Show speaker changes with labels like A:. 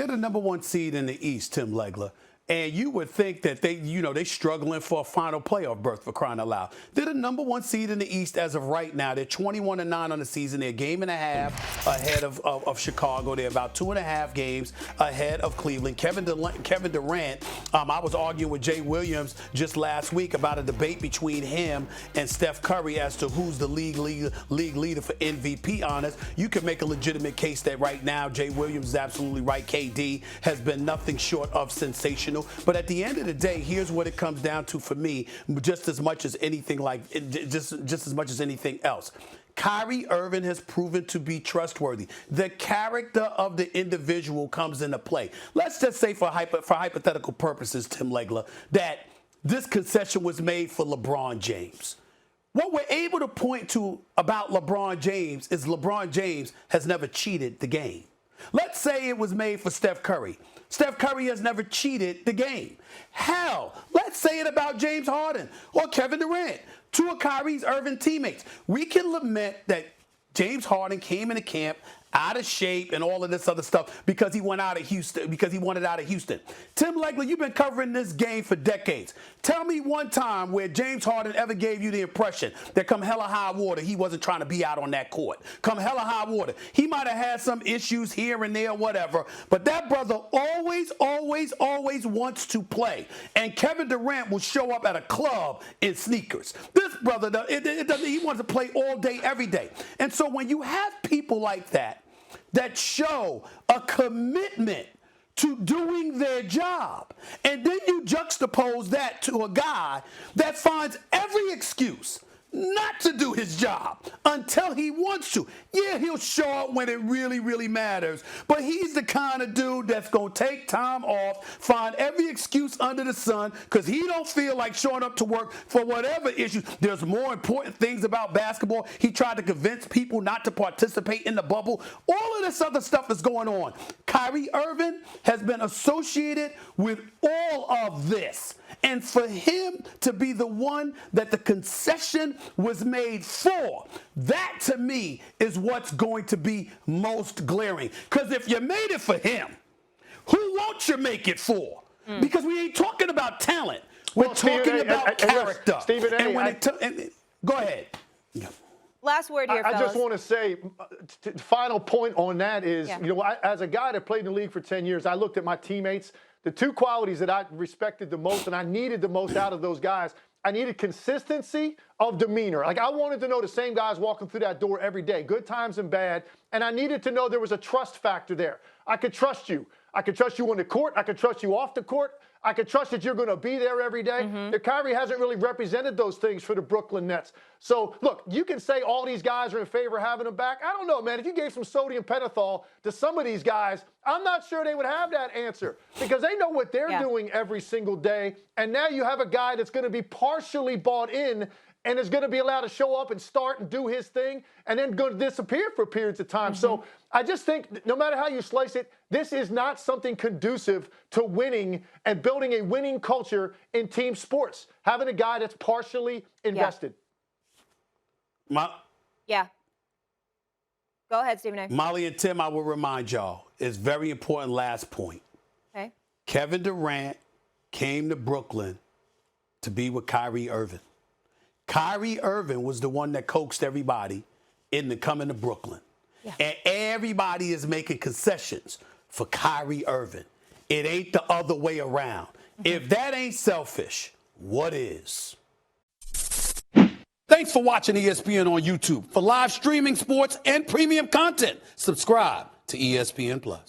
A: They're the #1 seed in the East, Tim Legler. And you would think that they're struggling for a final playoff berth, for crying out loud. They're the #1 seed in the East as of right now. They're 21-9 on the season. They're a game and a half ahead of Chicago. They're about 2.5 games ahead of Cleveland. Kevin Durant, I was arguing with Jay Williams just last week about a debate between him and Steph Curry as to who's the league leader for MVP honors. You can make a legitimate case that right now Jay Williams is absolutely right. KD has been nothing short of sensational. But at the end of the day, here's what it comes down to for me, just as much as anything else. Kyrie Irving has proven to be trustworthy. The character of the individual comes into play. Let's just say for hypothetical purposes, Tim Legler, that this concession was made for LeBron James. What we're able to point to about LeBron James is LeBron James has never cheated the game. Let's say it was made for Steph Curry. Steph Curry has never cheated the game. Hell, let's say it about James Harden or Kevin Durant, two of Kyrie Irving teammates. We can lament that James Harden came into camp out of shape and all of this other stuff because he wanted out of Houston. Tim Legler, you've been covering this game for decades. Tell me one time where James Harden ever gave you the impression that come hella high water, he wasn't trying to be out on that court. Come hella high water. He might have had some issues here and there, whatever, but that brother always wants to play. And Kevin Durant will show up at a club in sneakers. This brother, he wants to play all day, every day. And so when you have people like that show a commitment to doing their job, and then you juxtapose that to a guy that finds every excuse not to do his job until he wants to. Yeah, he'll show up when it really matters, but he's the kind of dude that's going to take time off, find every excuse under the sun because he don't feel like showing up to work for whatever issues. There's more important things about basketball. He tried to convince people not to participate in the bubble. All of this other stuff is going on. Kyrie Irving has been associated with all of this. And for him to be the one that the concession was made for, that to me is what's going to be most glaring. Because if you made it for him, who won't you make it for? Because we ain't talking about talent. We're talking about character.
B: Stephen A.
A: Go ahead. Yeah.
C: Last word here,
B: I
C: fellas.
B: just want to say, final point on that is, as a guy that played in the league for 10 years, I looked at my teammates. The two qualities that I respected the most and I needed the most out of those guys, I needed consistency of demeanor. Like, I wanted to know the same guys walking through that door every day, good times and bad, and I needed to know there was a trust factor there. I could trust you. I could trust you on the court. I could trust you off the court. I could trust that you're going to be there every day. Kyrie hasn't really represented those things for the Brooklyn Nets. So, look, you can say all these guys are in favor of having him back. I don't know, man. If you gave some sodium pentothal to some of these guys, I'm not sure they would have that answer because they know what they're doing every single day. And now you have a guy that's going to be partially bought in and is going to be allowed to show up and start and do his thing and then going to disappear for periods of time. So I just think no matter how you slice it, this is not something conducive to winning and building a winning culture in team sports, having a guy that's partially invested.
C: Yeah. Go ahead, Stephen A.
A: Molly and Tim, I will remind y'all, it's very important last point. Okay. Kevin Durant came to Brooklyn to be with Kyrie Irving. Kyrie Irving was the one that coaxed everybody into coming to Brooklyn. Yeah. And everybody is making concessions for Kyrie Irving. It ain't the other way around. If that ain't selfish, what is? Thanks for watching ESPN on YouTube. For live streaming sports and premium content, subscribe to ESPN+.